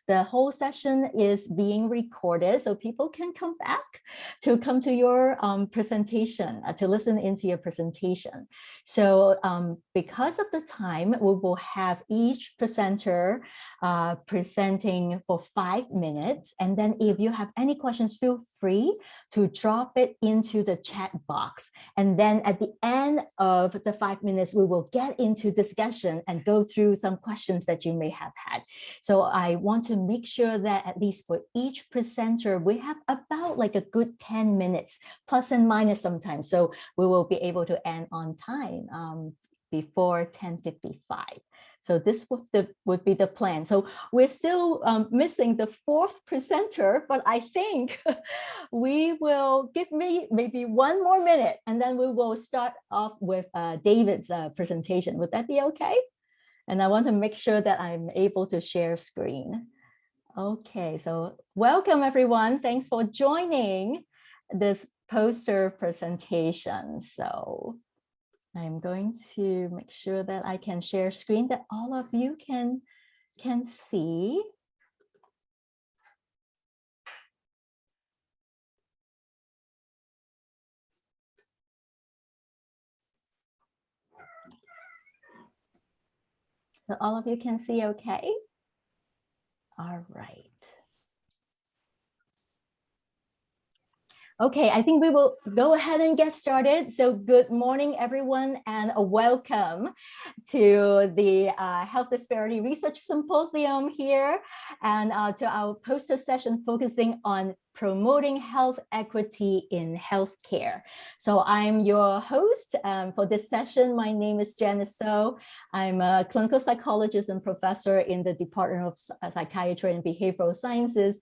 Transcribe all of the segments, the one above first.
The whole session is being recorded, so people can come back to come to your presentation, to listen into your presentation. So because of the time, we will have each presenter presenting for 5 minutes. And then if you have any questions, feel free to drop it into the chat box. And then at the end of the 5 minutes, we will get into discussion and go through some questions that you may have had. So I want to make sure that at least for each presenter, we have about like a good 10 minutes, plus and minus sometimes. So we will be able to end on time before 10:55. So this would be the plan. So we're still missing the fourth presenter, but I think we will give me maybe 1 more minute, and then we will start off with David's presentation. Would that be okay? And I want to make sure that I'm able to share screen. Okay, so welcome everyone. Thanks for joining this poster presentation. So I'm going to make sure that I can share screen that all of you can see. So all of you can see okay? All right. Okay, I think we will go ahead and get started. So good morning, everyone, and welcome to the Health Disparity Research Symposium here, and to our poster session focusing on promoting health equity in healthcare. So I'm your host for this session. My name is Janice So. I'm a clinical psychologist and professor in the Department of Psychiatry and Behavioral Sciences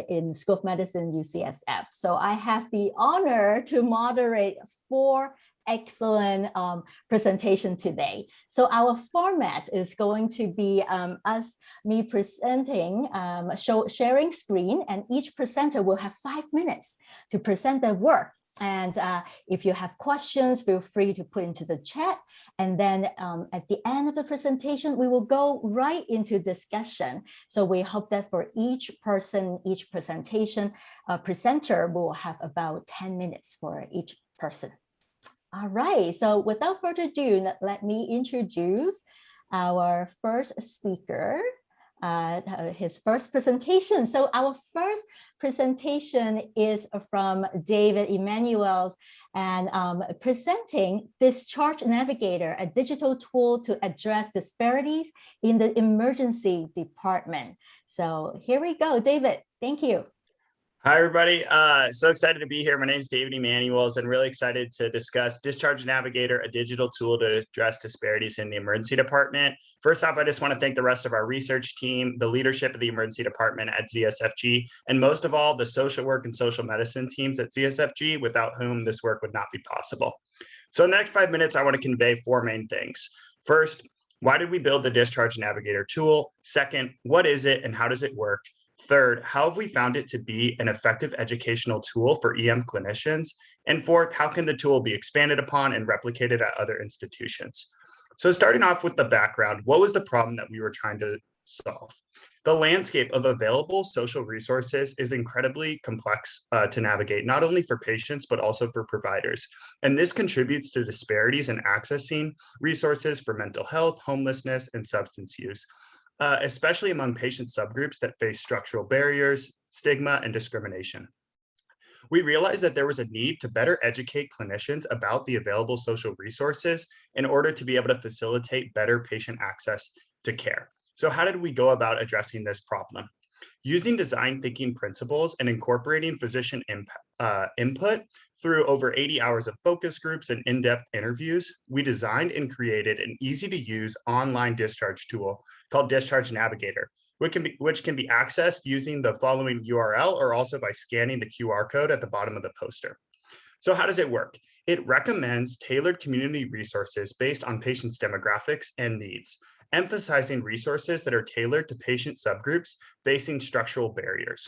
in School of Medicine, UCSF. So I have the honor to moderate 4 excellent presentation today. So our format is going to be me presenting, sharing screen, and each presenter will have 5 minutes to present their work. And if you have questions, feel free to put into the chat. And then at the end of the presentation, we will go right into discussion. So we hope that for each person, each presentation, presenter will have about 10 minutes for each person. All right, so without further ado, let me introduce our first speaker, his first presentation. So our first presentation is from David Emanuels, and presenting Discharge Navigator, a digital tool to address disparities in the emergency department. So here we go, David, thank you. Hi, everybody. So excited to be here. My name is David Emanuels, and really excited to discuss Discharge Navigator, a digital tool to address disparities in the emergency department. First off, I just want to thank the rest of our research team, the leadership of the emergency department at ZSFG, and most of all, the social work and social medicine teams at ZSFG, without whom this work would not be possible. So in the next 5 minutes, I want to convey 4 main things. First, why did we build the Discharge Navigator tool? Second, what is it and how does it work? Third, how have we found it to be an effective educational tool for EM clinicians? And fourth, how can the tool be expanded upon and replicated at other institutions? So starting off with the background, what was the problem that we were trying to solve? The landscape of available social resources is incredibly complex to navigate, not only for patients, but also for providers. And this contributes to disparities in accessing resources for mental health, homelessness, and substance use. Especially among patient subgroups that face structural barriers, stigma, and discrimination. We realized that there was a need to better educate clinicians about the available social resources in order to be able to facilitate better patient access to care. So how did we go about addressing this problem? Using design thinking principles and incorporating physician input through over 80 hours of focus groups and in-depth interviews, we designed and created an easy-to-use online discharge tool called Discharge Navigator, which can be accessed using the following URL or also by scanning the QR code at the bottom of the poster. So how does it work? It recommends tailored community resources based on patients' demographics and needs, emphasizing resources that are tailored to patient subgroups facing structural barriers.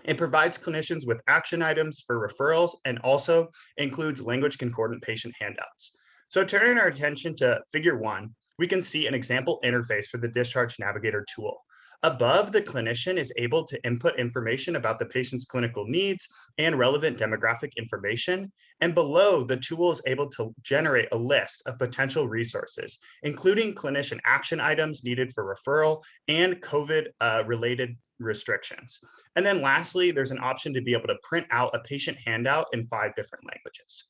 It provides clinicians with action items for referrals and also includes language concordant patient handouts. So turning our attention to figure 1, we can see an example interface for the Discharge Navigator tool. Above, the clinician is able to input information about the patient's clinical needs and relevant demographic information. And below, the tool is able to generate a list of potential resources, including clinician action items needed for referral and COVID-related restrictions. And then lastly, there's an option to be able to print out a patient handout in 5 different languages.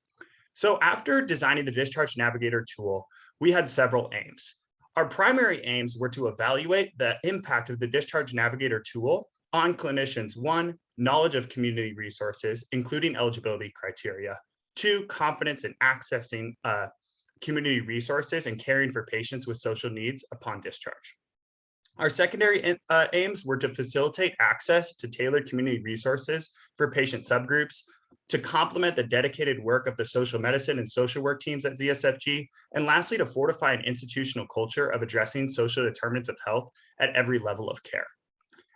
So after designing the Discharge Navigator tool, we had several aims. Our primary aims were to evaluate the impact of the Discharge Navigator tool on clinicians. 1, knowledge of community resources, including eligibility criteria. 2, confidence in accessing community resources and caring for patients with social needs upon discharge. Our secondary aims were to facilitate access to tailored community resources for patient subgroups, to complement the dedicated work of the social medicine and social work teams at ZSFG, and lastly, to fortify an institutional culture of addressing social determinants of health at every level of care.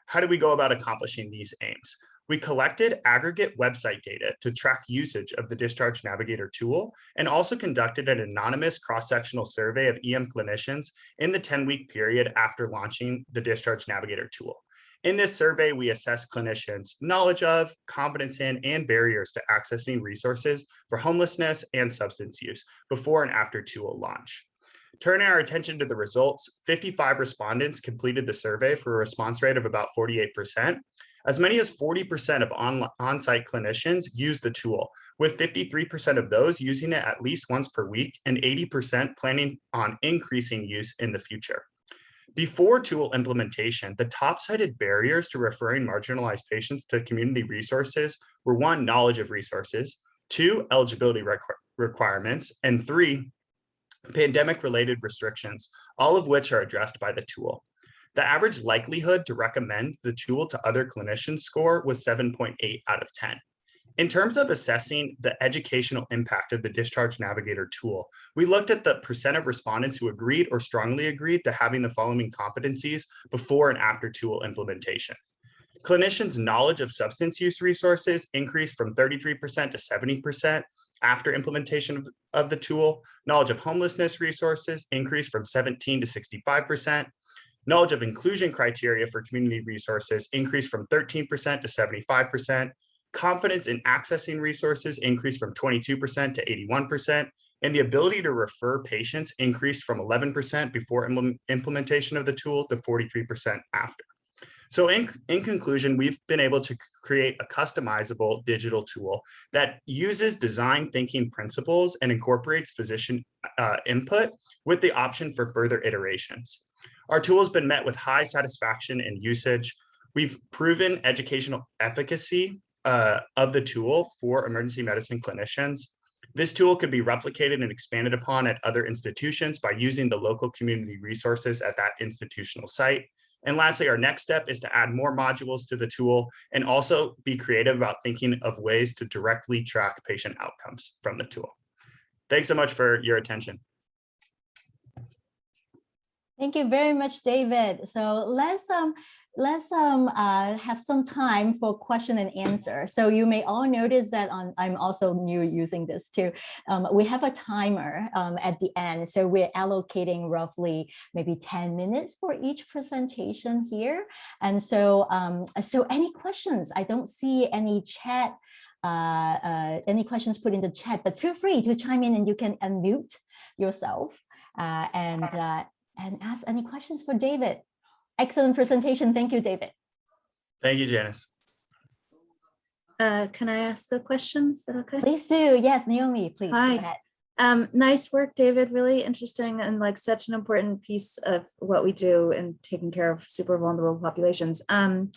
How do we go about accomplishing these aims? We collected aggregate website data to track usage of the Discharge Navigator tool, and also conducted an anonymous cross-sectional survey of EM clinicians in the 10-week period after launching the Discharge Navigator tool. In this survey, we assessed clinicians' knowledge of, competence in, and barriers to accessing resources for homelessness and substance use before and after tool launch. Turning our attention to the results, 55 respondents completed the survey for a response rate of about 48%. As many as 40% of on-site clinicians use the tool, with 53% of those using it at least once per week and 80% planning on increasing use in the future. Before tool implementation, the top cited barriers to referring marginalized patients to community resources were 1, knowledge of resources, 2, eligibility requirements, and 3, pandemic-related restrictions, all of which are addressed by the tool. The average likelihood to recommend the tool to other clinicians score was 7.8 out of 10. In terms of assessing the educational impact of the Discharge Navigator tool, we looked at the percent of respondents who agreed or strongly agreed to having the following competencies before and after tool implementation. Clinicians' knowledge of substance use resources increased from 33% to 70% after implementation of the tool. Knowledge of homelessness resources increased from 17 to 65%. Knowledge of inclusion criteria for community resources increased from 13% to 75%. Confidence in accessing resources increased from 22% to 81%, and the ability to refer patients increased from 11% before implementation of the tool to 43% after. So in conclusion, we've been able to create a customizable digital tool that uses design thinking principles and incorporates physician input with the option for further iterations. Our tool has been met with high satisfaction and usage. We've proven educational efficacy of the tool for emergency medicine clinicians. This tool could be replicated and expanded upon at other institutions by using the local community resources at that institutional site. And lastly, our next step is to add more modules to the tool and also be creative about thinking of ways to directly track patient outcomes from the tool. Thanks so much for your attention. Thank you very much, David. So let's have some time for question and answer. So you may all notice that I'm also new using this too. We have a timer at the end. So we're allocating roughly maybe 10 minutes for each presentation here. And so, so any questions? I don't see any chat, any questions put in the chat, but feel free to chime in and you can unmute yourself and ask any questions for David. Excellent presentation. Thank you, David. Thank you, Janice. Can I ask a question? Is that okay? Please do. Yes, Naomi, please. Hi. Go ahead. Nice work, David. Really interesting and like such an important piece of what we do in taking care of super vulnerable populations. One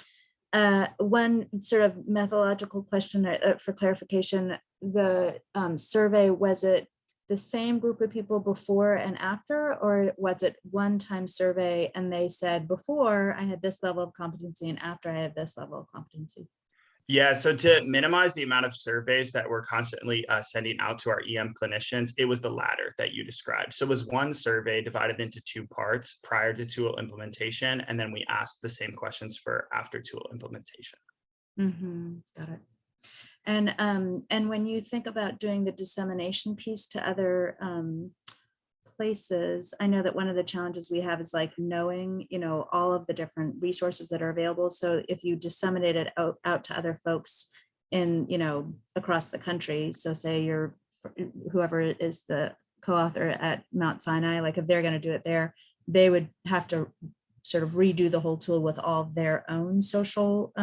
sort of methodological question for clarification, the survey, was it the same group of people before and after, or was it one-time survey and they said before I had this level of competency and after I had this level of competency? Yeah, so to minimize the amount of surveys that we're constantly sending out to our EM clinicians, it was the latter that you described. So it was one survey divided into 2 parts prior to tool implementation, and then we asked the same questions for after tool implementation. Got it. And when you think about doing the dissemination piece to other places, I know that one of the challenges we have is like knowing, all of the different resources that are available. So if you disseminate it out to other folks in, across the country, so say you're whoever is the co-author at Mount Sinai, like if they're going to do it there, they would have to sort of redo the whole tool with all of their own social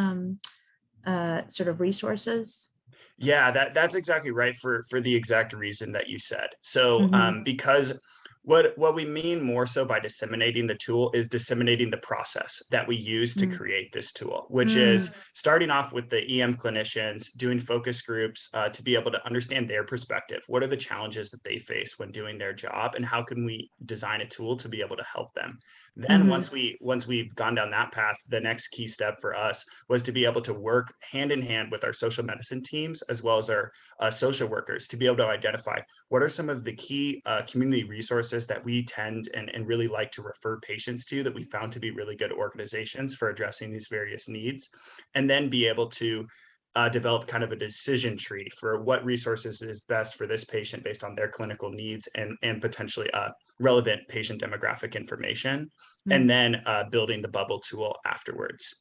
sort of resources. Yeah, that's exactly right for the exact reason that you said. So Mhm. because what we mean more so by disseminating the tool is disseminating the process that we use to create this tool, which is starting off with the EM clinicians, doing focus groups to be able to understand their perspective. What are the challenges that they face when doing their job, and how can we design a tool to be able to help them? Then once we've gone down that path, the next key step for us was to be able to work hand in hand with our social medicine teams as well as our social workers to be able to identify what are some of the key community resources that we tend and really like to refer patients to that we found to be really good organizations for addressing these various needs, and then be able to develop kind of a decision tree for what resources is best for this patient based on their clinical needs and potentially relevant patient demographic information, and then building the bubble tool afterwards.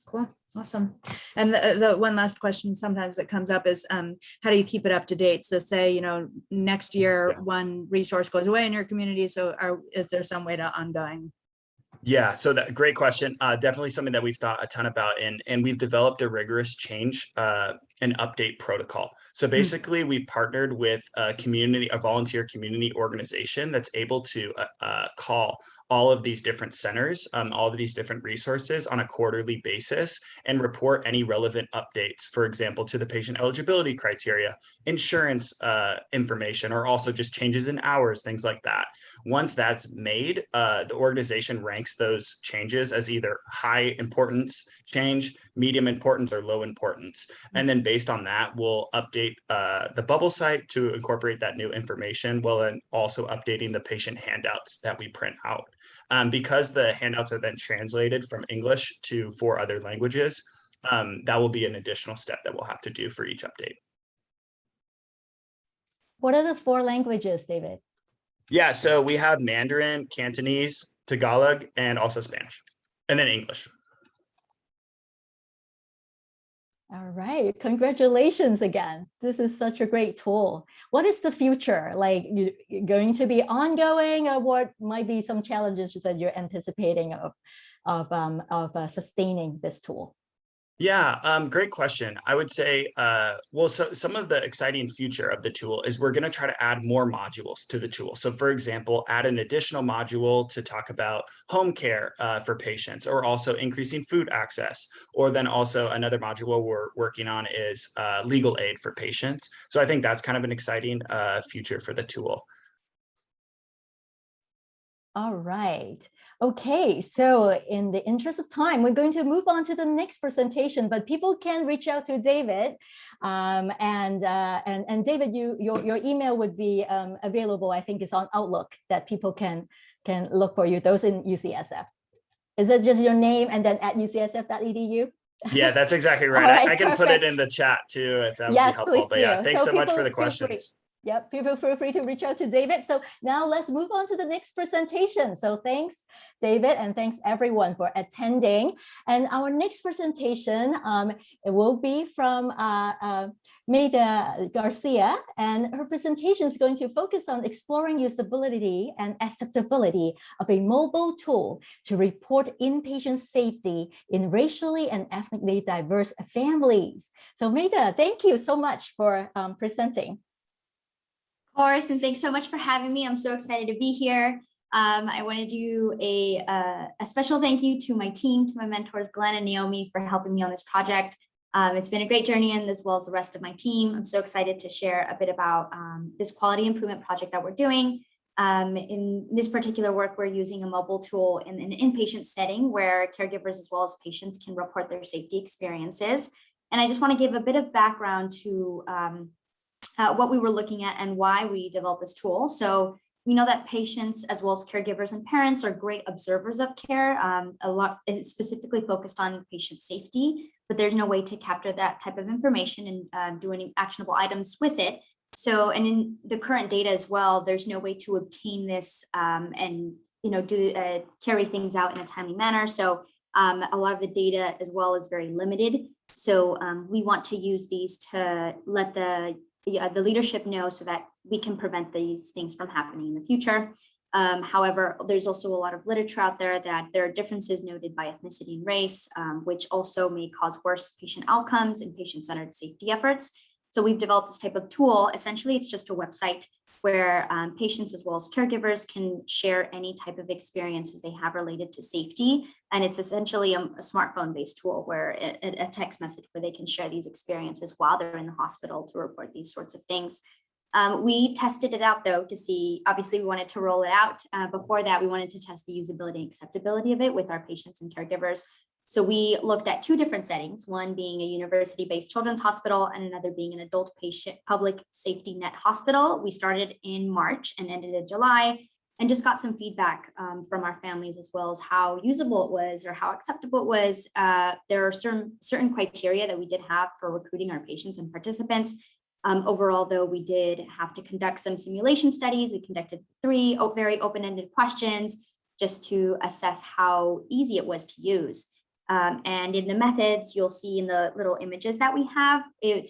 Cool. Awesome. And the one last question sometimes that comes up is how do you keep it up to date? So say, next year, one resource goes away in your community. So is there some way to ongoing? Yeah, so that great question. Definitely something that we've thought a ton about, and we've developed a rigorous change and update protocol. So basically, we've partnered with a volunteer community organization that's able to call all of these different centers, all of these different resources on a quarterly basis and report any relevant updates, for example, to the patient eligibility criteria, insurance information, or also just changes in hours, things like that. Once that's made, the organization ranks those changes as either high importance change, medium importance, or low importance. And then based on that, we'll update the bubble site to incorporate that new information, while then also updating the patient handouts that we print out. Because the handouts are then translated from English to 4 other languages, that will be an additional step that we'll have to do for each update. What are the 4 languages, David? Yeah, so we have Mandarin, Cantonese, Tagalog, and also Spanish, and then English. All right, congratulations again. This is such a great tool. What is the future? Like, you're going to be ongoing, or what might be some challenges that you're anticipating of sustaining this tool? Yeah, great question. I would say, well, so some of the exciting future of the tool is we're going to try to add more modules to the tool. So for example, add an additional module to talk about home care for patients, or also increasing food access. Or then also another module we're working on is legal aid for patients. So I think that's kind of an exciting future for the tool. All right. Okay, so in the interest of time, we're going to move on to the next presentation, but people can reach out to David. And David, your email would be available, I think it's on Outlook, that people can look for you, those in UCSF. Is it just your name and then at ucsf.edu? Yeah, that's exactly right. Right, I can put it in the chat too, if that would be helpful. Please but yeah, do. thanks so much for the questions. Yep, people feel free to reach out to David. So now let's move on to the next presentation. So thanks, David, and thanks everyone for attending. And our next presentation, it will be from Maite Garcia, and her presentation is going to focus on exploring usability and acceptability of a mobile tool to report inpatient safety in racially and ethnically diverse families. So Maite, thank you so much for presenting. Of course, and thanks so much for having me. I'm so excited to be here. I want to do a special thank you to my team, to my mentors, Glenn and Naomi, for helping me on this project. It's been a great journey, and as well as the rest of my team. I'm so excited to share a bit about this quality improvement project that we're doing. In this particular work, we're using a mobile tool in an inpatient setting where caregivers as well as patients can report their safety experiences. And I just want to give a bit of background to what we were looking at and why we developed this tool. So we know that patients as well as caregivers and parents are great observers of care. A lot is specifically focused on patient safety, but there's no way to capture that type of information and do any actionable items with it So, and in the current data as well, there's no way to obtain this and carry things out in a timely manner. So a lot of the data as well is very limited. So we want to use these to let the leadership know so that we can prevent these things from happening in the future. However, there's also a lot of literature out there that there are differences noted by ethnicity and race, which also may cause worse patient outcomes and patient-centered safety efforts. So we've developed this type of tool. Essentially, it's just a website where patients as well as caregivers can share any type of experiences they have related to safety. And it's essentially a smartphone-based tool where a text message where they can share these experiences while they're in the hospital to report these sorts of things. We tested it out though to see, obviously we wanted to roll it out. Before that, we wanted to test the usability and acceptability of it with our patients and caregivers. So we looked at two different settings, one being a university-based children's hospital and another being an adult patient public safety net hospital. We started in March and ended in July and just got some feedback from our families as well as how usable it was or how acceptable it was. There are certain criteria that we did have for recruiting our patients and participants. Overall, though, we did have to conduct some simulation studies. We conducted 3 very open-ended questions just to assess how easy it was to use. And in the methods, you'll see in the little images that we have, they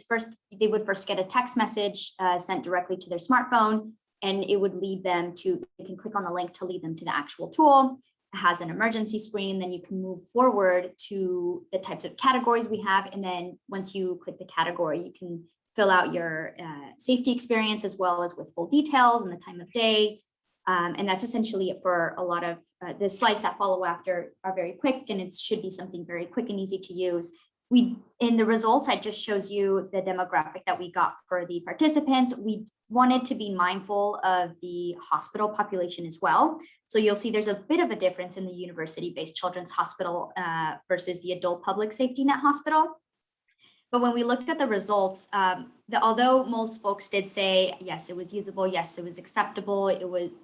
would first get a text message sent directly to their smartphone, and it would lead them to, you can click on the link to lead them to the actual tool. It has an emergency screen, and then you can move forward to the types of categories we have. And then once you click the category, you can fill out your safety experience as well as with full details and the time of day. And that's essentially it for a lot of the slides that follow after are very quick, and it should be something very quick and easy to use. In the results, I just shows you the demographic that we got for the participants. We wanted to be mindful of the hospital population as well. So you'll see there's a bit of a difference in the university-based children's hospital versus the adult public safety net hospital. But when we looked at the results, although most folks did say, yes, it was usable, yes, it was acceptable,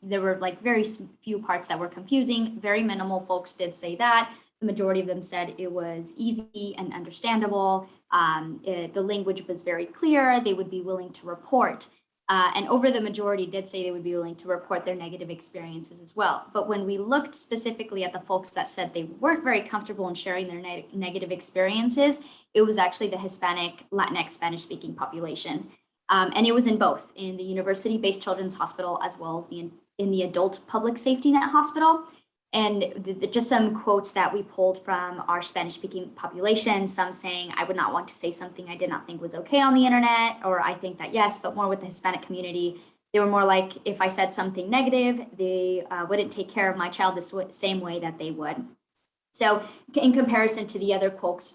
there were like very few parts that were confusing, very minimal folks did say that. The majority of them said it was easy and understandable. The language was very clear, they would be willing to report. And over the majority did say they would be willing to report their negative experiences as well. But when we looked specifically at the folks that said they weren't very comfortable in sharing their negative experiences, it was actually the Hispanic, Latinx, Spanish-speaking population. And it was in both, in the university-based children's hospital as well as in the adult public safety net hospital. And just some quotes that we pulled from our Spanish-speaking population, some saying, I would not want to say something I did not think was okay on the internet, or I think that yes, but more with the Hispanic community. They were more like, if I said something negative, they wouldn't take care of my child the same way that they would. So in comparison to the other quotes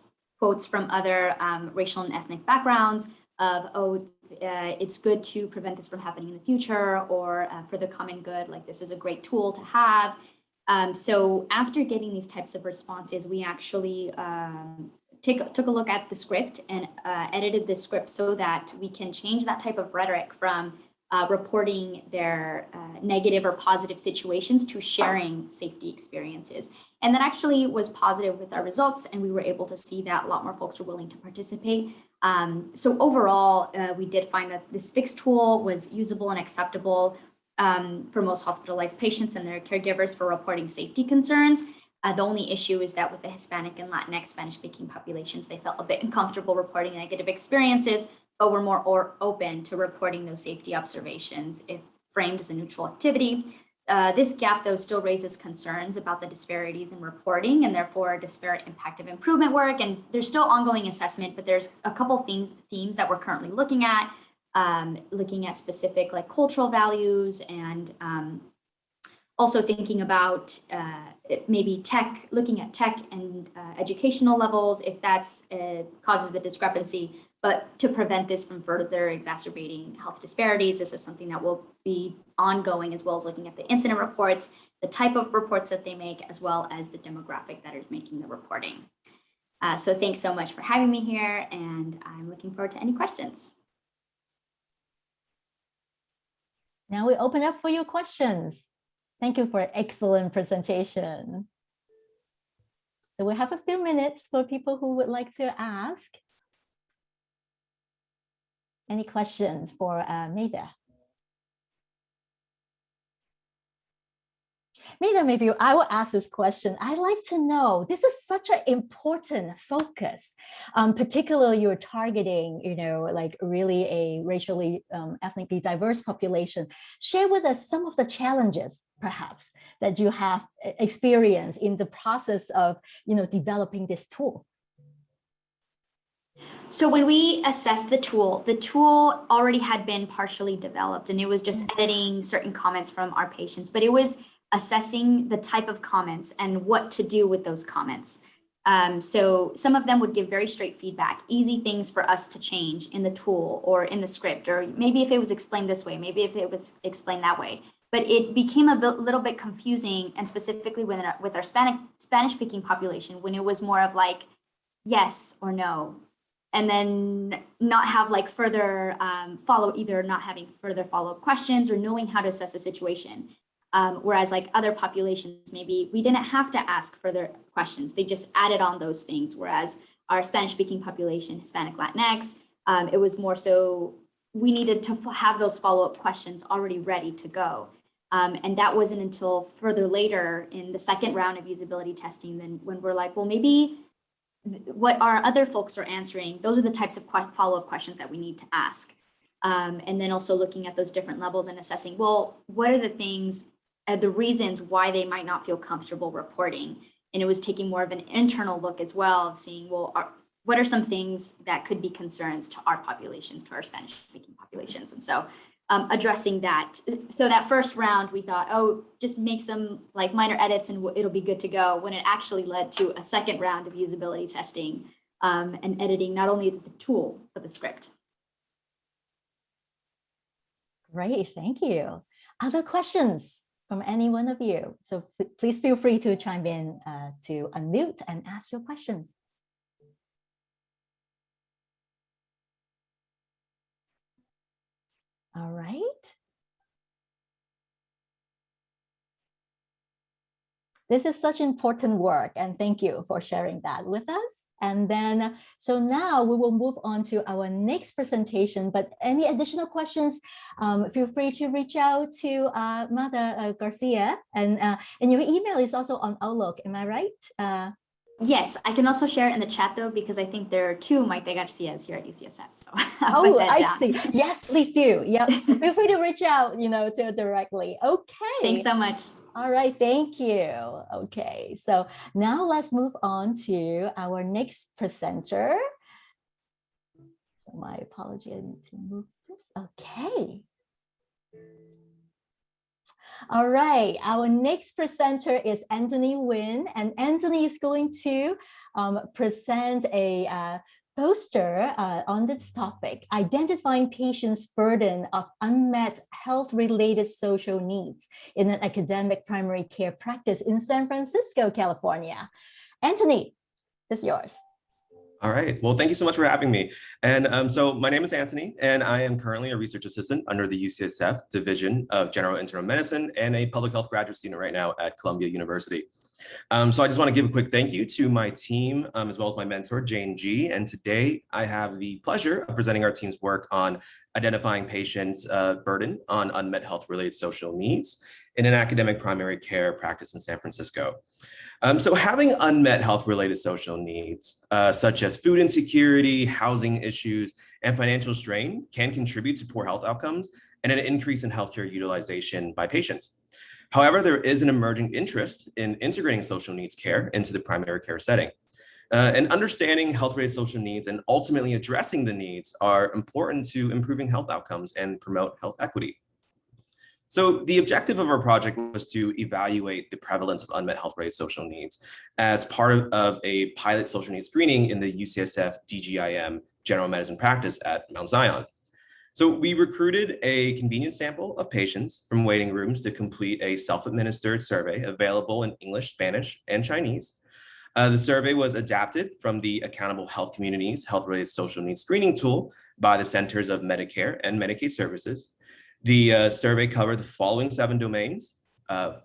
from other racial and ethnic backgrounds of, it's good to prevent this from happening in the future, or for the common good, like this is a great tool to have. So after getting these types of responses, we actually took a look at the script and edited the script so that we can change that type of rhetoric from reporting their negative or positive situations to sharing safety experiences. And that actually was positive with our results, and we were able to see that a lot more folks were willing to participate. So overall, we did find that this fixed tool was usable and acceptable for most hospitalized patients and their caregivers for reporting safety concerns. The only issue is that with the Hispanic and Latinx Spanish-speaking populations, they felt a bit uncomfortable reporting negative experiences, but were more open to reporting those safety observations if framed as a neutral activity. This gap, though, still raises concerns about the disparities in reporting and therefore disparate impact of improvement work. And there's still ongoing assessment, but there's a couple themes that we're currently looking at specific like cultural values, and also thinking about maybe looking at tech and educational levels, if that's causes the discrepancy. But to prevent this from further exacerbating health disparities, this is something that will be ongoing, as well as looking at the incident reports, the type of reports that they make, as well as the demographic that is making the reporting. So thanks so much for having me here, and I'm looking forward to any questions. Now we open up for your questions. Thank you for an excellent presentation. So we have a few minutes for people who would like to ask. Any questions for Maite? Maite, maybe I will ask this question. I'd like to know, this is such an important focus, particularly you're targeting, like really a racially, ethnically diverse population. Share with us some of the challenges, perhaps, that you have experienced in the process of, developing this tool. So when we assessed the tool already had been partially developed, and it was just editing certain comments from our patients, but it was assessing the type of comments and what to do with those comments. So some of them would give very straight feedback, easy things for us to change in the tool or in the script, or maybe if it was explained this way, maybe if it was explained that way. But it became a little bit confusing, and specifically with our Spanish-speaking population, when it was more of like yes or no, and then not have like further not having further follow-up questions or knowing how to assess the situation. Whereas like other populations, maybe we didn't have to ask further questions. They just added on those things. Whereas our Spanish-speaking population, Hispanic, Latinx, it was more so we needed to have those follow-up questions already ready to go. And that wasn't until further later in the second round of usability testing then when we're like, well, maybe what our other folks are answering, those are the types of follow-up questions that we need to ask. And then also looking at those different levels and assessing, well, what are the things, the reasons why they might not feel comfortable reporting. And it was taking more of an internal look as well of seeing, well, what are some things that could be concerns to our populations, to our Spanish-speaking populations? And so addressing that. So that first round, we thought, oh, just make some like minor edits and it'll be good to go, when it actually led to a second round of usability testing and editing not only the tool, but the script. Great, thank you. Other questions from any one of you? So please feel free to chime in to unmute and ask your questions. All right. This is such important work, and thank you for sharing that with us. And then, so now we will move on to our next presentation, but any additional questions, feel free to reach out to Maite Garcia, and your email is also on Outlook, am I right? Yes, I can also share it in the chat though, because I think there are two Maite Garcias here at UCSF. So oh, I see. Yes, please do. Yeah, feel free to reach out, to directly. Okay. Thanks so much. All right, thank you. Okay, so now let's move on to our next presenter. So my apology, I need to move this. Okay. All right, our next presenter is Antony Nguyen, and Antony is going to present a poster on this topic, identifying patients' burden of unmet health-related social needs in an academic primary care practice in San Francisco, California. Antony, it's yours. All right. Well, thank you so much for having me. And so my name is Antony, and I am currently a research assistant under the UCSF Division of General Internal Medicine and a public health graduate student right now at Columbia University. So I just want to give a quick thank you to my team, as well as my mentor, Jane G. And today I have the pleasure of presenting our team's work on identifying patients' burden on unmet health-related social needs in an academic primary care practice in San Francisco. So having unmet health-related social needs, such as food insecurity, housing issues, and financial strain can contribute to poor health outcomes and an increase in healthcare utilization by patients. However, there is an emerging interest in integrating social needs care into the primary care setting. And understanding health-related social needs and ultimately addressing the needs are important to improving health outcomes and promote health equity. So the objective of our project was to evaluate the prevalence of unmet health-related social needs as part of a pilot social needs screening in the UCSF DGIM general medicine practice at Mount Zion. So we recruited a convenient sample of patients from waiting rooms to complete a self-administered survey available in English, Spanish, and Chinese. The survey was adapted from the Accountable Health Communities Health-Related Social Needs Screening Tool by the Centers of Medicare and Medicaid Services. The survey covered the following 7 domains: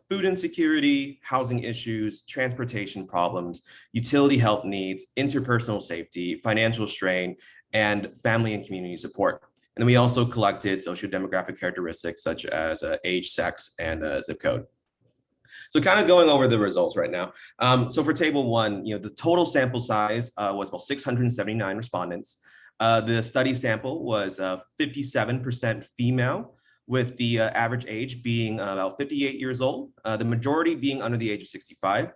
food insecurity, housing issues, transportation problems, utility health needs, interpersonal safety, financial strain, and family and community support. And then we also collected socio-demographic characteristics such as age, sex, and zip code. So kind of going over the results right now. So for table 1, the total sample size was about 679 respondents. The study sample was 57% female, with the average age being about 58 years old, the majority being under the age of 65.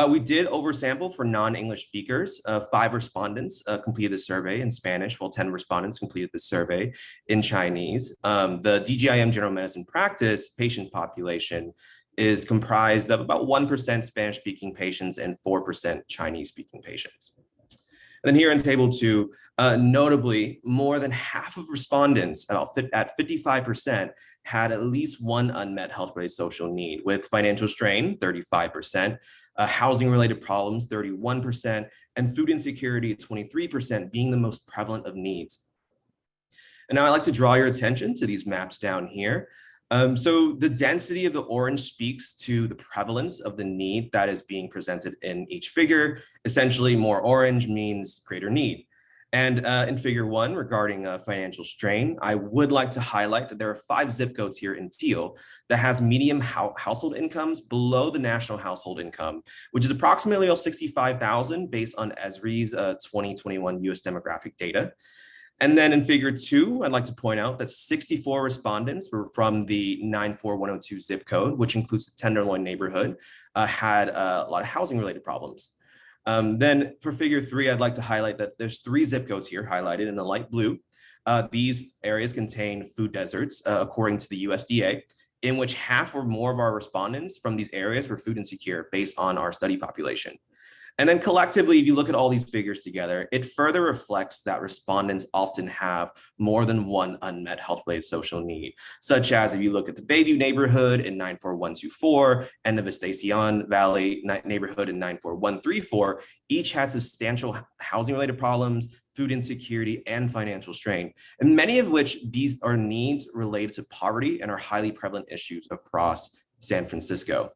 We did oversample for non-English speakers. 5 respondents completed the survey in Spanish, while 10 respondents completed the survey in Chinese. The DGIM general medicine practice patient population is comprised of about 1% Spanish-speaking patients and 4% Chinese-speaking patients. And then here in table 2, notably, more than half of respondents, at 55%, had at least one unmet health-related social need, with financial strain, 35%, housing-related problems, 31%, and food insecurity, 23%, being the most prevalent of needs. And now I'd like to draw your attention to these maps down here. So the density of the orange speaks to the prevalence of the need that is being presented in each figure. Essentially, more orange means greater need. And in figure 1, regarding financial strain, I would like to highlight that there are 5 zip codes here in teal that has median household incomes below the national household income, which is approximately 65,000 based on Esri's 2021 US demographic data. And then in figure 2, I'd like to point out that 64 respondents were from the 94102 zip code, which includes the Tenderloin neighborhood, had a lot of housing related problems. Then for figure 3, I'd like to highlight that there's 3 zip codes here highlighted in the light blue. These areas contain food deserts, according to the USDA, in which half or more of our respondents from these areas were food insecure based on our study population. And then collectively, if you look at all these figures together, it further reflects that respondents often have more than one unmet health-related social need, such as if you look at the Bayview neighborhood in 94124 and the Vestacion Valley neighborhood in 94134, each had substantial housing-related problems, food insecurity, and financial strain, and many of which these are needs related to poverty and are highly prevalent issues across San Francisco.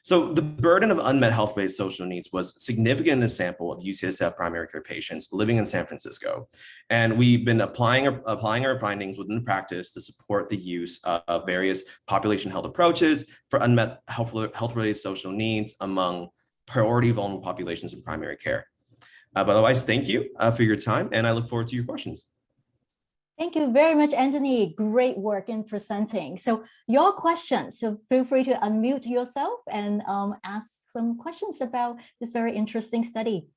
So the burden of unmet health-based social needs was significant in the sample of UCSF primary care patients living in San Francisco. And we've been applying our findings within the practice to support the use of various population health approaches for unmet health-related social needs among priority vulnerable populations in primary care. But otherwise, thank you for your time, and I look forward to your questions. Thank you very much, Antony. Great work in presenting. So your questions, so feel free to unmute yourself and ask some questions about this very interesting study.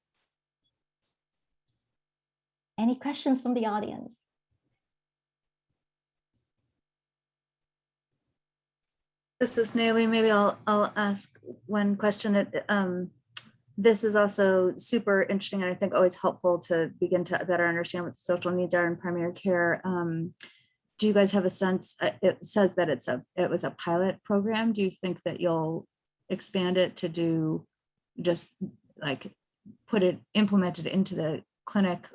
Any questions from the audience? This is Naomi. Maybe I'll ask one question. This is also super interesting and I think always helpful to begin to better understand what the social needs are in primary care. Do you guys have a sense? It says that it was a pilot program. Do you think that you'll expand it to do just like implement it into the clinic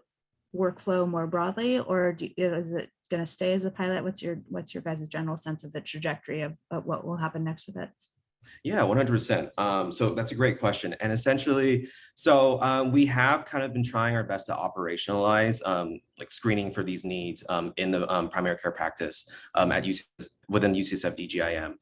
workflow more broadly, or is it going to stay as a pilot? What's your guys' general sense of the trajectory of what will happen next with it? Yeah, 100%. So that's a great question. And essentially, we have kind of been trying our best to operationalize like screening for these needs in the primary care practice within UCSF DGIM.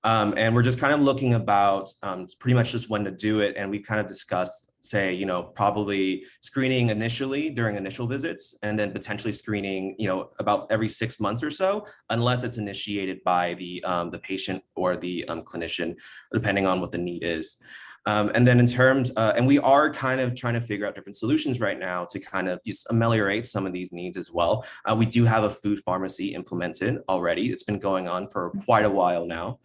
And we're just kind of looking about pretty much just when to do it. And we kind of discussed, say, probably screening initially during initial visits, and then potentially screening, about every 6 months or so, unless it's initiated by the patient or the clinician, depending on what the need is. And then in terms, and we are kind of trying to figure out different solutions right now to kind of ameliorate some of these needs as well. We do have a food pharmacy implemented already. It's been going on for quite a while now.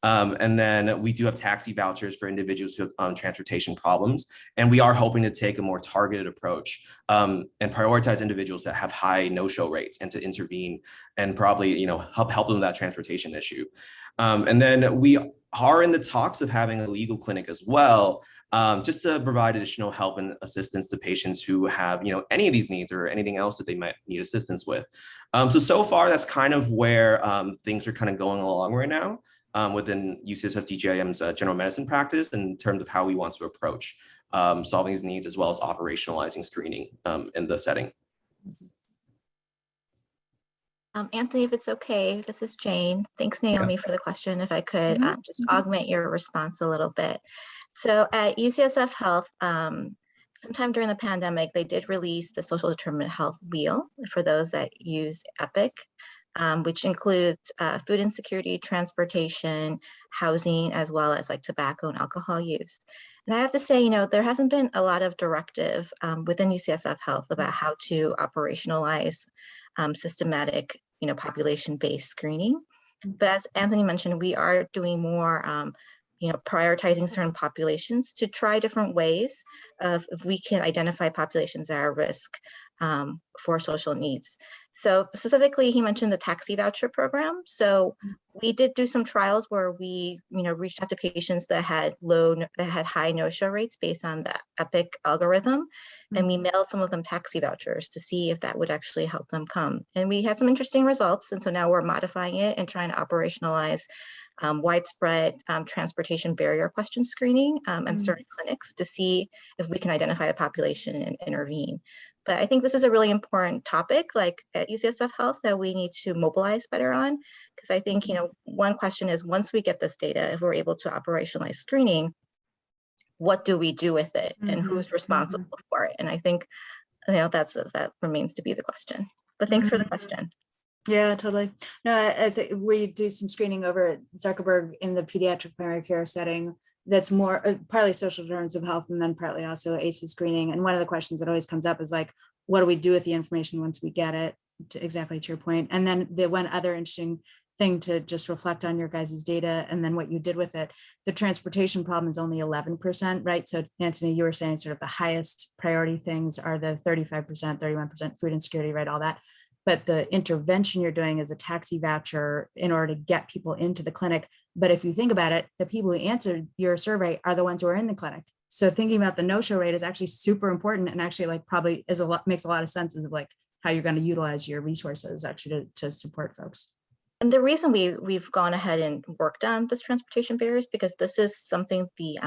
And then we do have taxi vouchers for individuals who have transportation problems. And we are hoping to take a more targeted approach and prioritize individuals that have high no-show rates and to intervene and probably, help them with that transportation issue. And then we are in the talks of having a legal clinic as well, just to provide additional help and assistance to patients who have, any of these needs or anything else that they might need assistance with. So far, that's kind of where things are kind of going along right now. Within UCSF DGIM's general medicine practice in terms of how we want to approach solving these needs as well as operationalizing screening in the setting. Anthony, if it's okay, this is Jane. Thanks, Naomi, for the question. If I could just augment your response a little bit. So at UCSF Health, sometime during the pandemic, they did release the social determinant health wheel for those that use EPIC, which includes food insecurity, transportation, housing, as well as like tobacco and alcohol use. And I have to say, you know, there hasn't been a lot of directive within UCSF Health about how to operationalize systematic, you know, population-based screening. But as Anthony mentioned, we are doing more, you know, prioritizing certain populations to try different ways of if we can identify populations that are at risk for social needs. So specifically, he mentioned the taxi voucher program. So we did do some trials where we, you know, reached out to patients that had high no-show rates based on the EPIC algorithm, and we mailed some of them taxi vouchers to see if that would actually help them come. And we had some interesting results, and so now we're modifying it and trying to operationalize widespread transportation barrier question screening in certain clinics to see if we can identify the population and intervene. But I think this is a really important topic, like at UCSF Health, that we need to mobilize better on, because I think, you know, one question is, once we get this data, if we're able to operationalize screening, what do we do with it, and who's responsible for it? And I think, you know, that remains to be the question. But thanks for the question. Yeah, totally. No, I think we do some screening over at Zuckerberg in the pediatric primary care setting. That's more partly social determinants of health, and then partly also ACE screening. And one of the questions that always comes up is like, what do we do with the information once we get it? Exactly to your point. And then the one other interesting thing to just reflect on your guys' data and then what you did with it, the transportation problem is only 11%, right? So Antony, you were saying sort of the highest priority things are the 35%, 31% food insecurity, right? All that. But the intervention you're doing is a taxi voucher in order to get people into the clinic. But if you think about it, the people who answered your survey are the ones who are in the clinic. So thinking about the no-show rate is actually super important, and actually like probably makes a lot of sense of like how you're going to utilize your resources actually to support folks. And the reason we've gone ahead and worked on this transportation barriers, because this is something the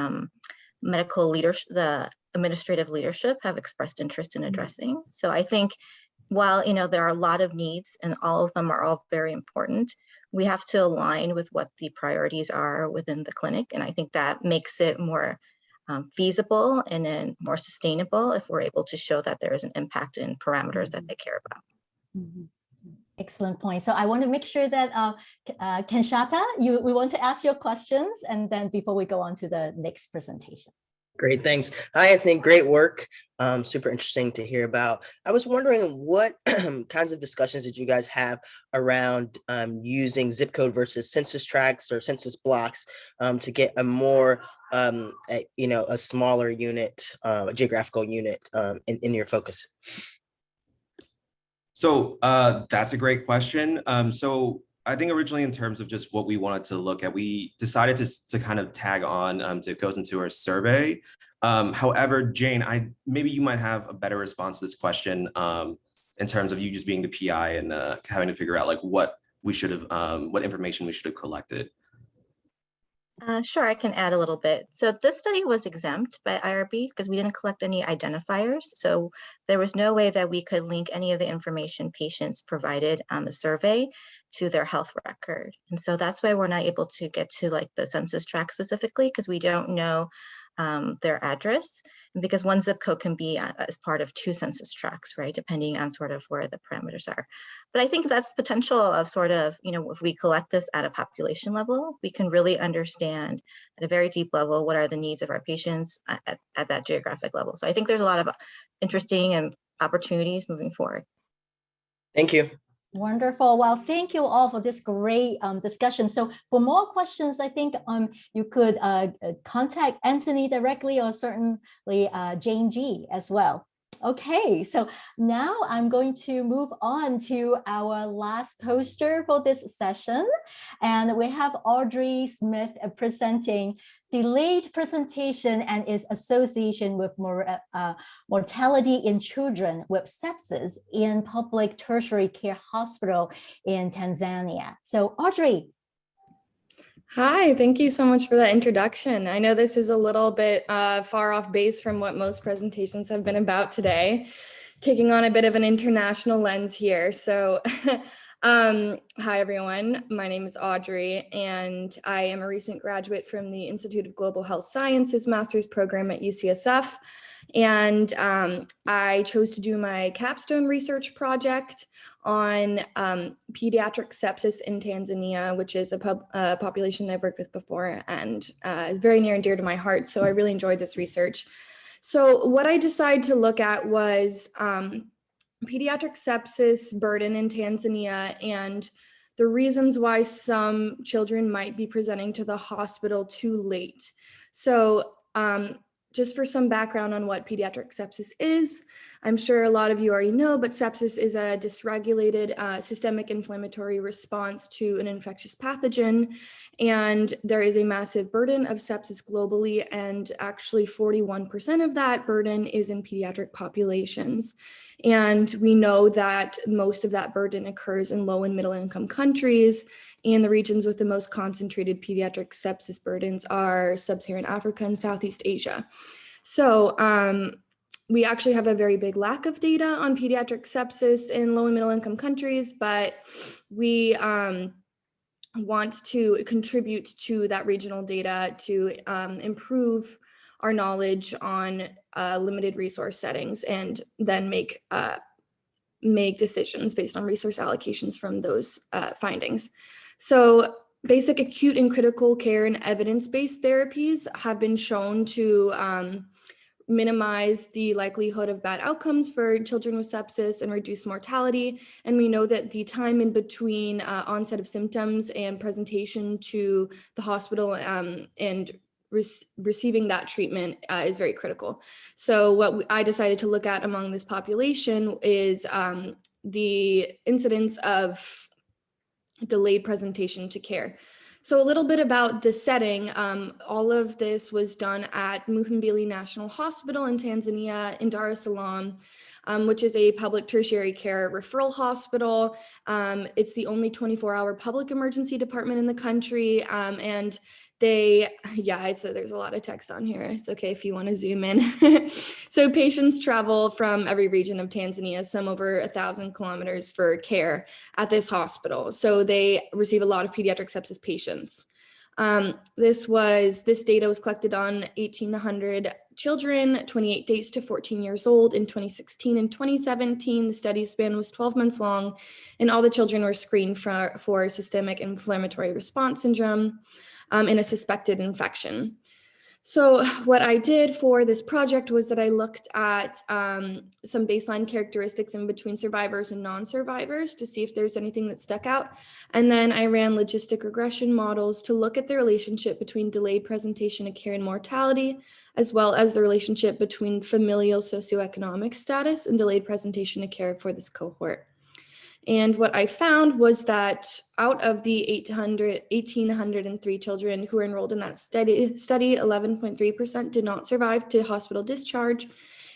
medical leadership, the administrative leadership have expressed interest in addressing. So I think while, you know, there are a lot of needs and all of them are all very important, we have to align with what the priorities are within the clinic. And I think that makes it more feasible and then more sustainable if we're able to show that there is an impact in parameters that they care about. Excellent point. So I want to make sure that Kenshata, we want to ask your questions, and then before we go on to the next presentation. Great, thanks. Hi, Anthony, great work. Super interesting to hear about. I was wondering what kinds of discussions did you guys have around using zip code versus census tracts or census blocks to get a more, you know, a smaller unit, a geographical unit in your focus? So that's a great question. So I think originally in terms of just what we wanted to look at, we decided to kind of tag on it goes into our survey. However, Jane, maybe you might have a better response to this question in terms of you just being the PI and having to figure out like what information we should have collected. Sure, I can add a little bit. So this study was exempt by IRB because we didn't collect any identifiers. So there was no way that we could link any of the information patients provided on the survey to their health record. And so that's why we're not able to get to like the census tract specifically, because we don't know their address, and because one zip code can be as part of two census tracts, right, depending on sort of where the parameters are. But I think that's potential of sort of, you know, if we collect this at a population level, we can really understand at a very deep level what are the needs of our patients at that geographic level. So I think there's a lot of interesting and opportunities moving forward. Thank you. Wonderful. Well, thank you all for this great discussion. So for more questions, I think you could contact Antony directly, or certainly Jane G as well. Okay, so now I'm going to move on to our last poster for this session. And we have Audrey Smith presenting Delayed Presentation and its Association with Mortality in Children with Sepsis in Public Tertiary Care Hospital in Tanzania. So Audrey. Hi, thank you so much for that introduction. I know this is a little bit far off base from what most presentations have been about today, taking on a bit of an international lens here. So Hi, everyone. My name is Audrey, and I am a recent graduate from the Institute of Global Health Sciences master's program at UCSF. And I chose to do my capstone research project on pediatric sepsis in Tanzania, which is a population I've worked with before and is very near and dear to my heart. So I really enjoyed this research. So what I decided to look at was pediatric sepsis burden in Tanzania and the reasons why some children might be presenting to the hospital too late. So just for some background on what pediatric sepsis is, I'm sure a lot of you already know, but sepsis is a dysregulated systemic inflammatory response to an infectious pathogen. And there is a massive burden of sepsis globally, and actually 41% of that burden is in pediatric populations. And we know that most of that burden occurs in low and middle income countries, and the regions with the most concentrated pediatric sepsis burdens are Sub-Saharan Africa and Southeast Asia. So we actually have a very big lack of data on pediatric sepsis in low and middle income countries, but we want to contribute to that regional data to improve our knowledge on limited resource settings and then make decisions based on resource allocations from those findings. So basic acute and critical care and evidence-based therapies have been shown to minimize the likelihood of bad outcomes for children with sepsis and reduce mortality. And we know that the time in between onset of symptoms and presentation to the hospital and receiving that treatment is very critical. So what I decided to look at among this population is the incidence of delayed presentation to care. So a little bit about the setting. All of this was done at Muhimbili National Hospital in Tanzania in Dar es Salaam, which is a public tertiary care referral hospital. It's the only 24-hour public emergency department in the country. And there's a lot of text on here. It's okay if you want to zoom in. So patients travel from every region of Tanzania, some over 1,000 kilometers for care at this hospital. So they receive a lot of pediatric sepsis patients. This data was collected on 1,800 children, 28 days to 14 years old in 2016 and 2017. The study span was 12 months long, and all the children were screened for systemic inflammatory response syndrome and a suspected infection. So what I did for this project was that I looked at some baseline characteristics in between survivors and non-survivors to see if there's anything that stuck out. And then I ran logistic regression models to look at the relationship between delayed presentation of care and mortality, as well as the relationship between familial socioeconomic status and delayed presentation of care for this cohort. And what I found was that out of the 1,803 children who were enrolled in that study, 11.3% did not survive to hospital discharge.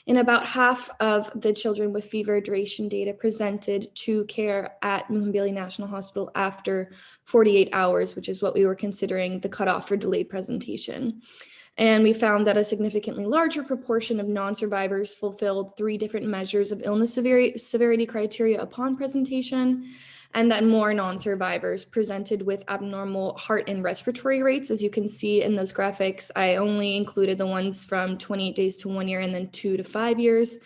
And about half of the children with fever duration data presented to care at Muhimbili National Hospital after 48 hours, which is what we were considering the cutoff for delayed presentation. And we found that a significantly larger proportion of non-survivors fulfilled 3 different measures of illness severity criteria upon presentation, and that more non-survivors presented with abnormal heart and respiratory rates. As you can see in those graphics, I only included the ones from 28 days to 1 year and then 2 to 5 years,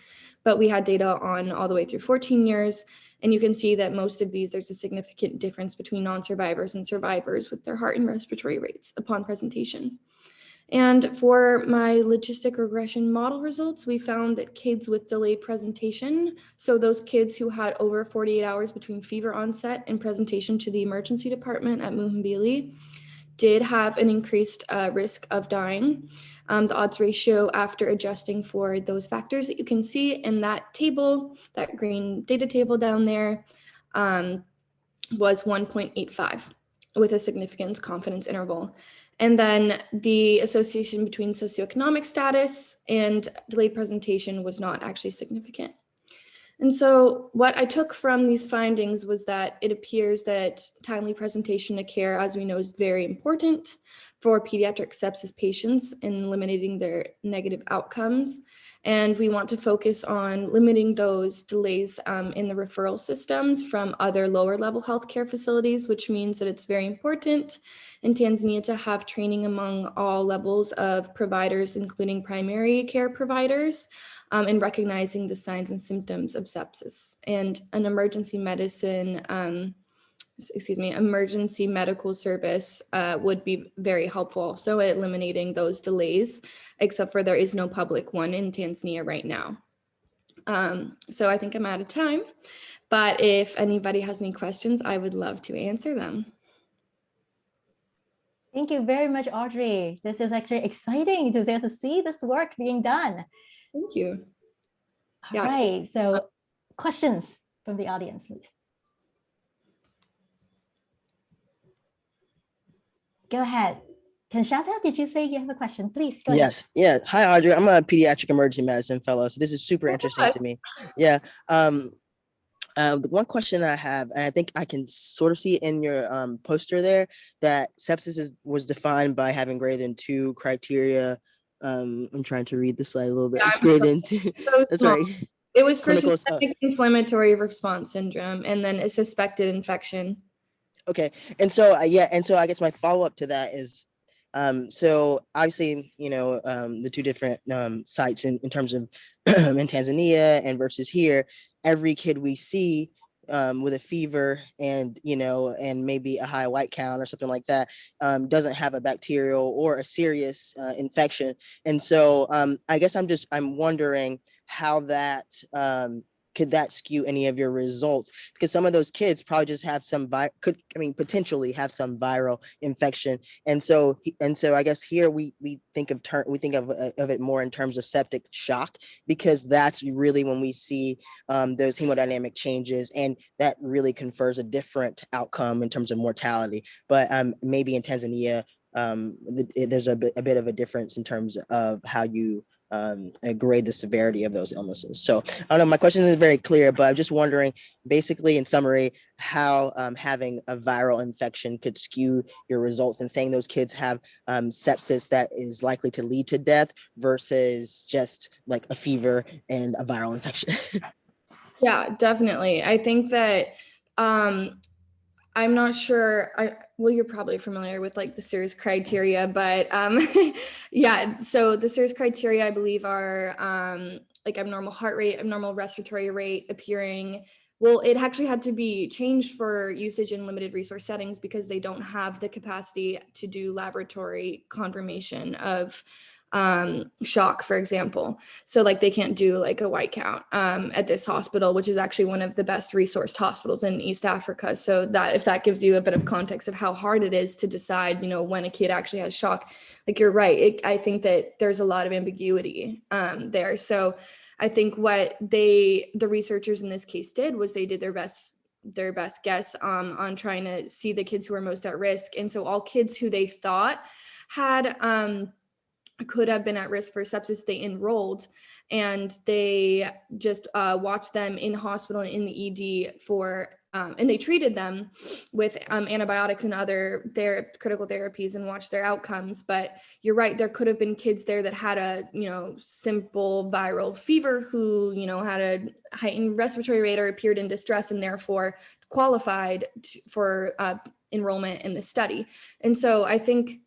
but we had data on all the way through 14 years. And you can see that most of these, there's a significant difference between non-survivors and survivors with their heart and respiratory rates upon presentation. And for my logistic regression model results, we found that kids with delayed presentation, so those kids who had over 48 hours between fever onset and presentation to the emergency department at Muhimbili, did have an increased risk of dying. The odds ratio after adjusting for those factors that you can see in that table, that green data table down there, was 1.85 with a significant confidence interval. And then the association between socioeconomic status and delayed presentation was not actually significant. And so what I took from these findings was that it appears that timely presentation of care, as we know, is very important for pediatric sepsis patients in eliminating their negative outcomes. And we want to focus on limiting those delays in the referral systems from other lower level healthcare facilities, which means that it's very important in Tanzania to have training among all levels of providers, including primary care providers, in recognizing the signs and symptoms of sepsis. And an emergency medical service would be very helpful. So eliminating those delays, except for there is no public one in Tanzania right now. So I think I'm out of time, but if anybody has any questions, I would love to answer them. Thank you very much, Audrey. This is actually exciting to get to see this work being done. Thank you. All right, so questions from the audience, please. Go ahead. Kanshata, did you say you have a question? Please go ahead. Yes. Yeah. Hi, Audrey. I'm a pediatric emergency medicine fellow, so this is super interesting to me. Yeah. The one question I have, and I think I can sort of see in your poster there, that sepsis was defined by having greater than 2 criteria. I'm trying to read the slide a little bit. It's greater than 2. So That's small. right. It was for Clinical systemic inflammatory response syndrome, and then a suspected infection. Okay. And so, yeah. And so I guess my follow-up to that is, so obviously, the 2 different sites in terms of in Tanzania and versus here, every kid we see with a fever and, and maybe a high white count or something like that, doesn't have a bacterial or a serious infection. And so I guess I'm wondering how that, could that skew any of your results? Because some of those kids probably just have potentially have some viral infection. And so I guess here we think of it more in terms of septic shock, because that's really when we see those hemodynamic changes, and that really confers a different outcome in terms of mortality. But maybe in Tanzania, there's a bit of a difference in terms of how you grade the severity of those illnesses. So I don't know, my question isn't very clear, but I'm just wondering, basically in summary, how having a viral infection could skew your results, and saying those kids have sepsis that is likely to lead to death versus just like a fever and a viral infection. Yeah, definitely. I think that I'm not sure. Well, you're probably familiar with like the SIRS criteria, but yeah. So the SIRS criteria, I believe, are like abnormal heart rate, abnormal respiratory rate appearing. Well, it actually had to be changed for usage in limited resource settings because they don't have the capacity to do laboratory confirmation of shock, for example. So like they can't do like a white count at this hospital, which is actually one of the best resourced hospitals in East Africa. So that, if that gives you a bit of context of how hard it is to decide, when a kid actually has shock, like you're right. I think that there's a lot of ambiguity there. So I think what the researchers in this case did was they did their best guess on trying to see the kids who are most at risk. And so all kids who they thought had could have been at risk for sepsis, they enrolled, and they just watched them in hospital and in the ED for, and they treated them with antibiotics and other critical therapies and watched their outcomes. But you're right, there could have been kids there that had a, simple viral fever who, had a heightened respiratory rate or appeared in distress and therefore qualified for enrollment in the study. And so I think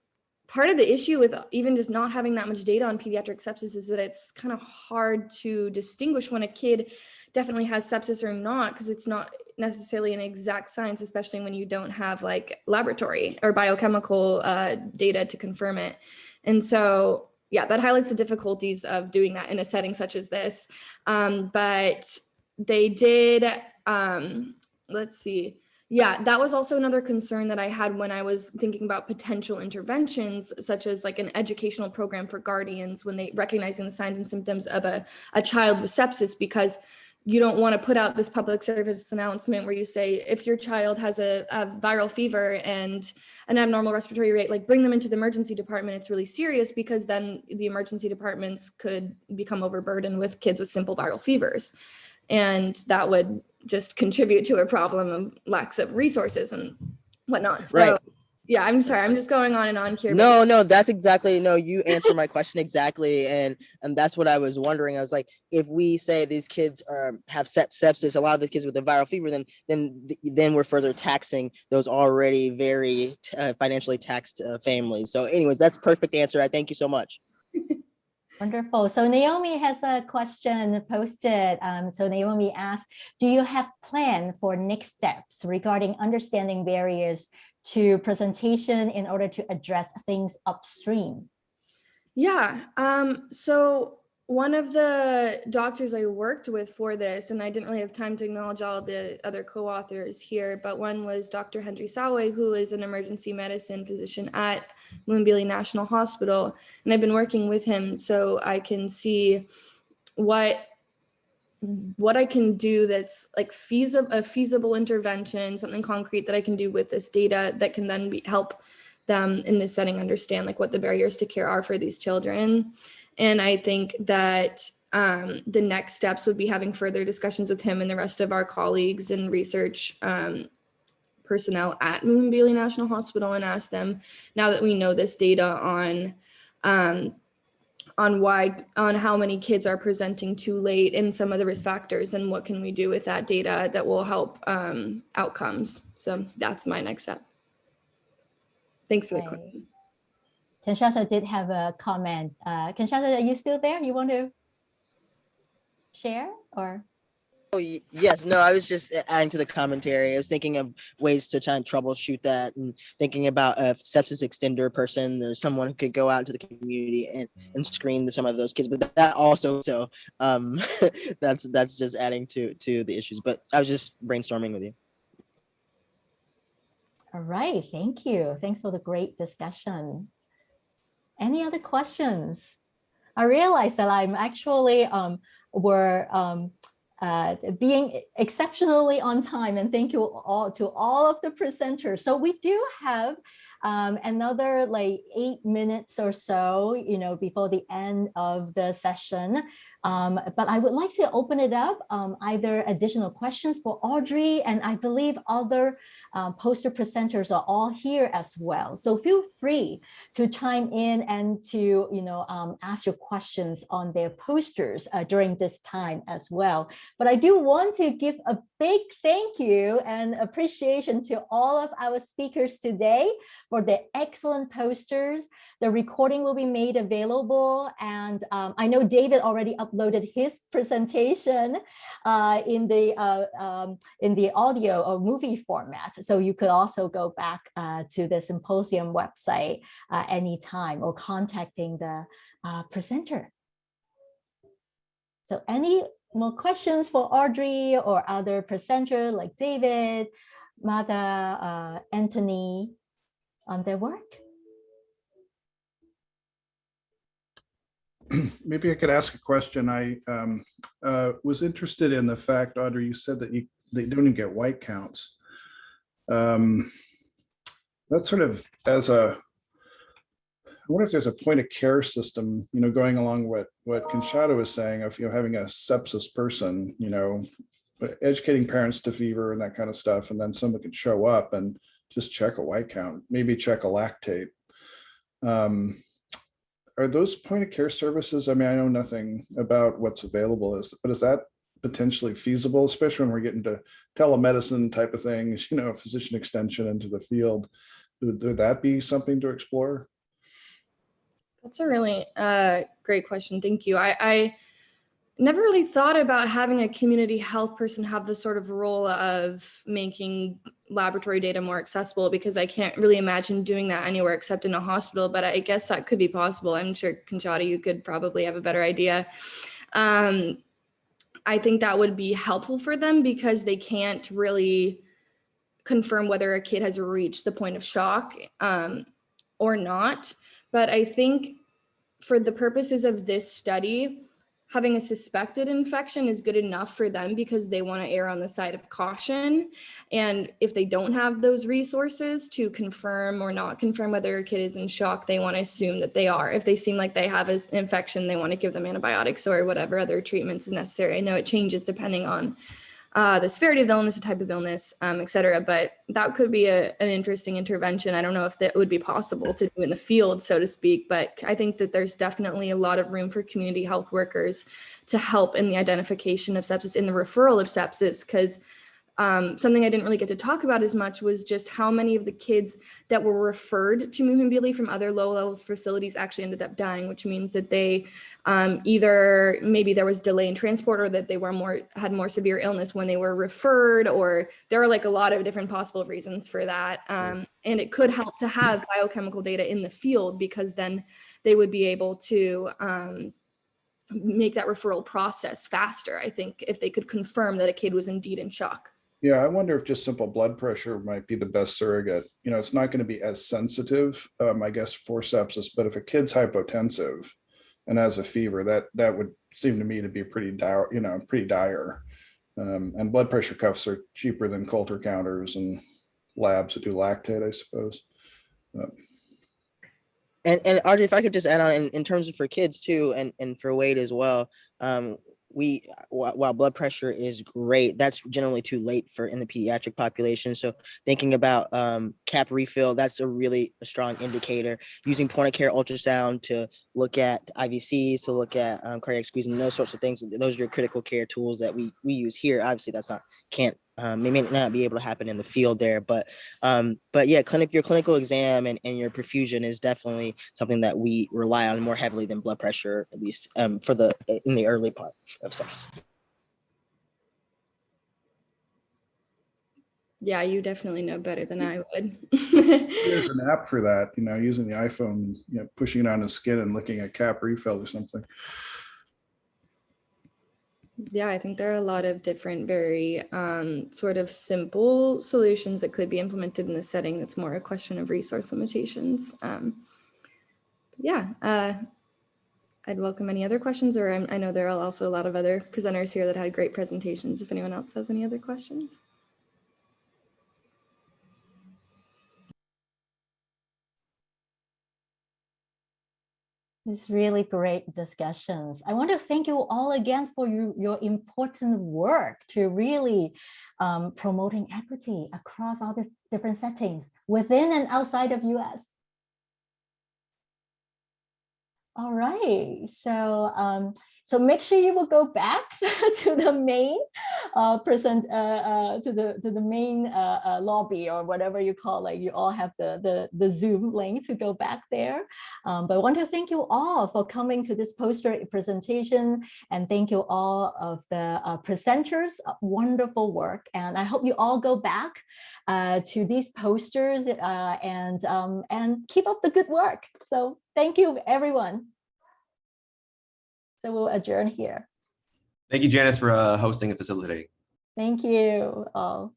part of the issue with even just not having that much data on pediatric sepsis is that it's kind of hard to distinguish when a kid definitely has sepsis or not, because it's not necessarily an exact science, especially when you don't have like laboratory or biochemical data to confirm it. And so, yeah, that highlights the difficulties of doing that in a setting such as this. But they did, let's see. Yeah, that was also another concern that I had when I was thinking about potential interventions, such as like an educational program for guardians when they recognizing the signs and symptoms of a child with sepsis, because you don't want to put out this public service announcement where you say, if your child has a viral fever and an abnormal respiratory rate, like bring them into the emergency department. It's really serious, because then the emergency departments could become overburdened with kids with simple viral fevers. And that would just contribute to a problem of lacks of resources and whatnot. So, right. Yeah, I'm sorry. I'm just going on and on here. No, that's exactly, no, you answered my question exactly. And that's what I was wondering. I was like, if we say these kids have sepsis, a lot of the kids with the viral fever, then we're further taxing those already very financially taxed families. So anyways, that's perfect answer. I thank you so much. Wonderful. So Naomi has a question posted. So Naomi asked, do you have plan for next steps regarding understanding barriers to presentation in order to address things upstream? Yeah. So one of the doctors I worked with for this, and I didn't really have time to acknowledge all the other co-authors here, but one was Dr. Henry Saway, who is an emergency medicine physician at Mbilimbili National Hospital. And I've been working with him so I can see what I can do that's like a feasible intervention, something concrete that I can do with this data that can then help them in this setting understand like what the barriers to care are for these children. And I think that the next steps would be having further discussions with him and the rest of our colleagues and research personnel at Mbilimbili National Hospital and ask them, now that we know this data on how many kids are presenting too late and some of the risk factors, and what can we do with that data that will help outcomes. So that's my next step. Thanks for the question. Kinshasa did have a comment. Kinshasa, are you still there? You want to share or? Oh, yes. No, I was just adding to the commentary. I was thinking of ways to try and troubleshoot that, and thinking about a sepsis extender person. There's someone who could go out into the community and screen some of those kids. But that also, so that's just adding to the issues. But I was just brainstorming with you. All right. Thank you. Thanks for the great discussion. Any other questions? I realize that I'm actually being exceptionally on time, and thank you all to all of the presenters. So we do have another like 8 minutes or so, before the end of the session. But I would like to open it up, either additional questions for Audrey, and I believe other poster presenters are all here as well. So feel free to chime in and to, ask your questions on their posters during this time as well. But I do want to give a big thank you and appreciation to all of our speakers today for the excellent posters. The recording will be made available, and I know David already uploaded his presentation in the audio or movie format. So you could also go back to the Symposium website anytime, or contacting the presenter. So any more questions for Audrey or other presenter like David, Maite, Antony on their work? Maybe I could ask a question. I was interested in the fact, Audrey, you said that they don't even get white counts. That's sort of I wonder if there's a point of care system, going along with what Kinshasa was saying of, having a sepsis person, educating parents to fever and that kind of stuff. And then someone could show up and just check a white count, maybe check a lactate. Are those point of care services? I mean, I know nothing about what's available, but is that potentially feasible, especially when we're getting to telemedicine type of things, physician extension into the field? Would that be something to explore? That's a really great question. Thank you. I never really thought about having a community health person have the sort of role of making laboratory data more accessible, because I can't really imagine doing that anywhere except in a hospital, but I guess that could be possible. I'm sure, Kinshasa, you could probably have a better idea. I think that would be helpful for them, because they can't really confirm whether a kid has reached the point of shock or not. But I think for the purposes of this study, having a suspected infection is good enough for them, because they want to err on the side of caution. And if they don't have those resources to confirm or not confirm whether a kid is in shock, they want to assume that they are. If they seem like they have an infection, they want to give them antibiotics or whatever other treatments is necessary. I know it changes depending on the severity of the illness, the type of illness, et cetera. But that could be an interesting intervention. I don't know if that would be possible to do in the field, so to speak, but I think that there's definitely a lot of room for community health workers to help in the identification of sepsis, in the referral of sepsis, because something I didn't really get to talk about as much was just how many of the kids that were referred to Muhimbili from other low-level facilities actually ended up dying, which means that they either maybe there was delay in transport, or that they were had more severe illness when they were referred, or there are like a lot of different possible reasons for that. And it could help to have biochemical data in the field, because then they would be able to make that referral process faster, I think, if they could confirm that a kid was indeed in shock. Yeah, I wonder if just simple blood pressure might be the best surrogate. You know, it's not going to be as sensitive, I guess, for sepsis, but if a kid's hypotensive and has a fever, that would seem to me to be pretty dire, and blood pressure cuffs are cheaper than Coulter counters and labs that do lactate, I suppose. And Audrey, if I could just add on in terms of for kids too, and for Wade as well, while blood pressure is great, that's generally too late for in the pediatric population. So thinking about cap refill, that's a strong indicator. Using point of care ultrasound to look at IVCs, to look at cardiac squeezing, those sorts of things. Those are your critical care tools that we use here. Obviously, that's not it may not be able to happen in the field there, but yeah, your clinical exam and your perfusion is definitely something that we rely on more heavily than blood pressure, at least in the early part of sepsis. Yeah, you definitely know better than I would. There's an app for that, using the iPhone, pushing it on the skin and looking at cap refill or something. Yeah, I think there are a lot of different, very sort of simple solutions that could be implemented in this setting. That's more a question of resource limitations. I'd welcome any other questions, or I know there are also a lot of other presenters here that had great presentations. If anyone else has any other questions. It's really great discussions. I want to thank you all again for your important work to really promoting equity across all the different settings within and outside of US. All right, so make sure you will go back to the main lobby or whatever you call it. You all have the Zoom link to go back there. But I want to thank you all for coming to this poster presentation, and thank you all of the presenters. Wonderful work, and I hope you all go back to these posters and keep up the good work. So thank you, everyone. So we'll adjourn here. Thank you, Janice, for hosting and facilitating. Thank you all.